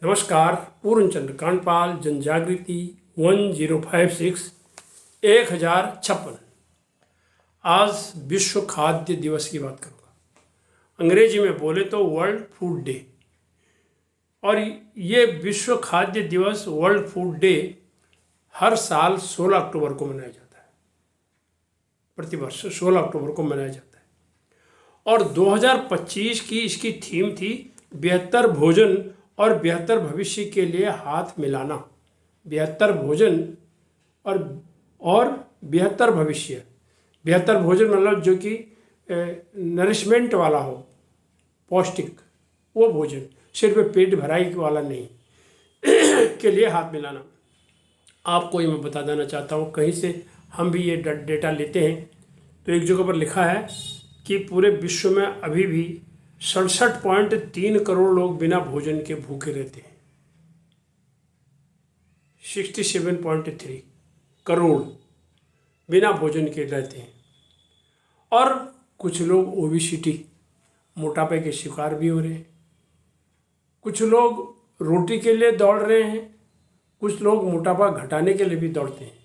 नमस्कार। पूर्णचंद्र कांडपाल, जनजागृति 1056 1056। आज विश्व खाद्य दिवस की बात करूँगा। अंग्रेजी में बोले तो वर्ल्ड फूड डे। और ये विश्व खाद्य दिवस, वर्ल्ड फूड डे, हर साल 16 अक्टूबर को मनाया जाता है। प्रतिवर्ष 16 अक्टूबर को मनाया जाता है। और 2025 की इसकी थीम थी बेहतर भोजन और बेहतर भविष्य के लिए हाथ मिलाना। बेहतर भोजन और बेहतर भविष्य। बेहतर भोजन मतलब जो कि नरिशमेंट वाला हो, पौष्टिक, वो भोजन, सिर्फ पेट भराई वाला नहीं के लिए हाथ मिलाना। आपको ये मैं बता देना चाहता हूँ, कहीं से हम भी ये डेटा लेते हैं तो एक जगह पर लिखा है कि पूरे विश्व में अभी भी 67.3 करोड़ लोग बिना भोजन के भूखे रहते हैं। 67.3 करोड़ बिना भोजन के रहते हैं। और कुछ लोग ओबेसिटी, मोटापे के शिकार भी हो रहे हैं। कुछ लोग रोटी के लिए दौड़ रहे हैं, कुछ लोग मोटापा घटाने के लिए भी दौड़ते हैं।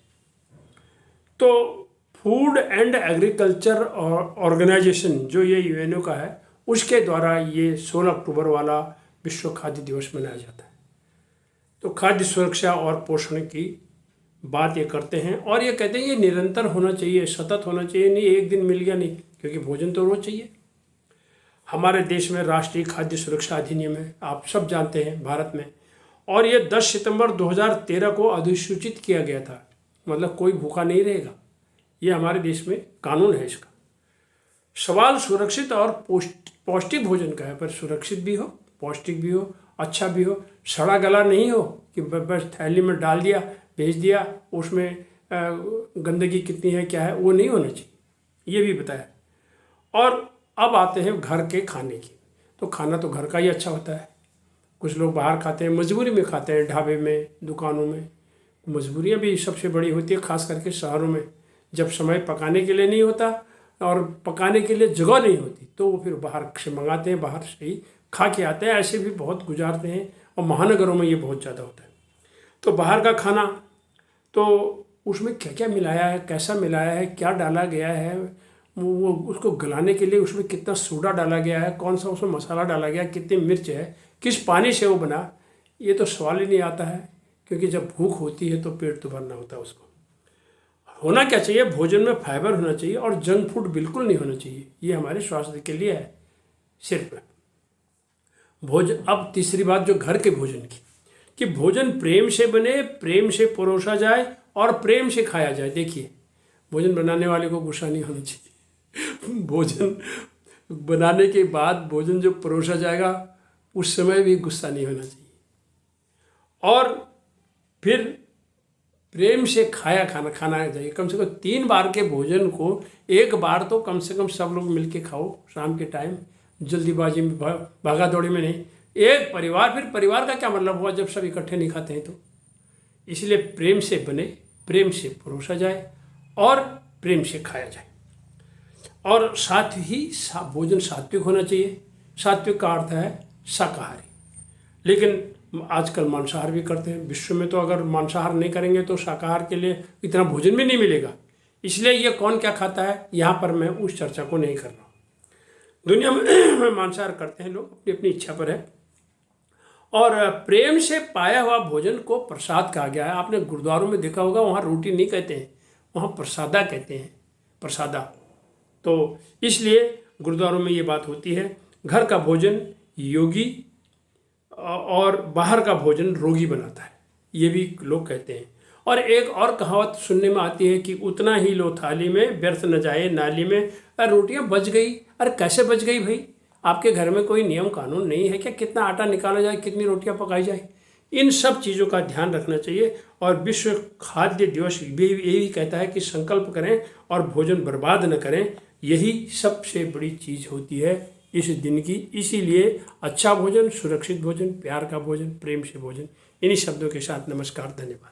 तो फूड एंड एग्रीकल्चर ऑर्गेनाइजेशन, जो ये यूएनओ का है, उसके द्वारा ये 16 अक्टूबर वाला विश्व खाद्य दिवस मनाया जाता है। तो खाद्य सुरक्षा और पोषण की बात ये करते हैं और ये कहते हैं ये निरंतर होना चाहिए, सतत होना चाहिए, नहीं एक दिन मिल गया नहीं, क्योंकि भोजन तो रोज चाहिए। हमारे देश में राष्ट्रीय खाद्य सुरक्षा अधिनियम है, आप सब जानते हैं, भारत में। और ये 10 सितंबर 2013 को अधिसूचित किया गया था। मतलब कोई भूखा नहीं रहेगा, ये हमारे देश में कानून है इसका। सवाल सुरक्षित और पौष्टिक भोजन का है, पर सुरक्षित भी हो, पौष्टिक भी हो, अच्छा भी हो, सड़ा गला नहीं हो कि बस थैली में डाल दिया, भेज दिया, उसमें गंदगी कितनी है क्या है, वो नहीं होना चाहिए, ये भी बताया। और अब आते हैं घर के खाने की। तो खाना तो घर का ही अच्छा होता है। कुछ लोग बाहर खाते हैं, मजबूरी में खाते हैं, ढाबे में, दुकानों में। मजबूरियाँ भी सबसे बड़ी होती है, खास करके शहरों में, जब समय पकाने के लिए नहीं होता और पकाने के लिए जगह नहीं होती, तो वो फिर बाहर से मंगाते हैं, बाहर से ही खा के आते हैं। ऐसे भी बहुत गुजारते हैं और महानगरों में ये बहुत ज़्यादा होता है। तो बाहर का खाना, तो उसमें क्या क्या मिलाया है, कैसा मिलाया है, क्या डाला गया है, वो उसको गलाने के लिए उसमें कितना सोडा डाला गया है, कौन सा उसमें मसाला डाला गया, कितनी मिर्च है, किस पानी से वो बना, ये तो सवाल ही नहीं आता है। क्योंकि जब भूख होती है तो पेट तो भरना होता है। उसको होना क्या चाहिए, भोजन में फाइबर होना चाहिए और जंक फूड बिल्कुल नहीं होना चाहिए। ये हमारे स्वास्थ्य के लिए है सिर्फ भोजन। अब तीसरी बात जो घर के भोजन की, कि भोजन प्रेम से बने, प्रेम से परोसा जाए और प्रेम से खाया जाए। देखिए, भोजन बनाने वाले को गुस्सा नहीं होना चाहिए। भोजन बनाने के बाद भोजन जो परोसा जाएगा उस समय भी गुस्सा नहीं होना चाहिए। और फिर प्रेम से खाना चाहिए। कम से कम 3 बार के भोजन को 1 बार तो कम से कम सब लोग मिलके खाओ, शाम के टाइम, जल्दीबाजी में, भागा दौड़ी में नहीं। एक परिवार, फिर परिवार का क्या मतलब हुआ जब सब इकट्ठे नहीं खाते हैं तो। इसलिए प्रेम से बने, प्रेम से परोसा जाए और प्रेम से खाया जाए। और साथ ही भोजन सात्विक होना चाहिए। सात्विक का अर्थ है शाकाहारी, लेकिन आजकल मांसाहार भी करते हैं। विश्व में तो अगर मांसाहार नहीं करेंगे तो शाकाहार के लिए इतना भोजन भी नहीं मिलेगा। इसलिए ये कौन क्या खाता है, यहाँ पर मैं उस चर्चा को नहीं कर रहा हूँ। दुनिया में मांसाहार करते हैं लोग, अपनी अपनी इच्छा पर है। और प्रेम से पाया हुआ भोजन को प्रसाद कहा गया है। आपने गुरुद्वारों में देखा होगा, वहाँ रोटी नहीं कहते हैं, वहाँ प्रसादा कहते हैं, प्रसादा। तो इसलिए गुरुद्वारों में ये बात होती है, घर का भोजन योगी और बाहर का भोजन रोगी बनाता है, ये भी लोग कहते हैं। और एक और कहावत सुनने में आती है कि उतना ही लो थाली में, व्यर्थ न जाए नाली में। अरे रोटियां बच गई, अरे कैसे बच गई भाई? आपके घर में कोई नियम कानून नहीं है क्या, कितना आटा निकाला जाए, कितनी रोटियां पकाई जाए? इन सब चीज़ों का ध्यान रखना चाहिए। और विश्व खाद्य दिवस भी यही कहता है कि संकल्प करें और भोजन बर्बाद न करें। यही सबसे बड़ी चीज़ होती है इस दिन की। इसीलिए अच्छा भोजन, सुरक्षित भोजन, प्यार का भोजन, प्रेम से भोजन, इन्हीं शब्दों के साथ नमस्कार, धन्यवाद।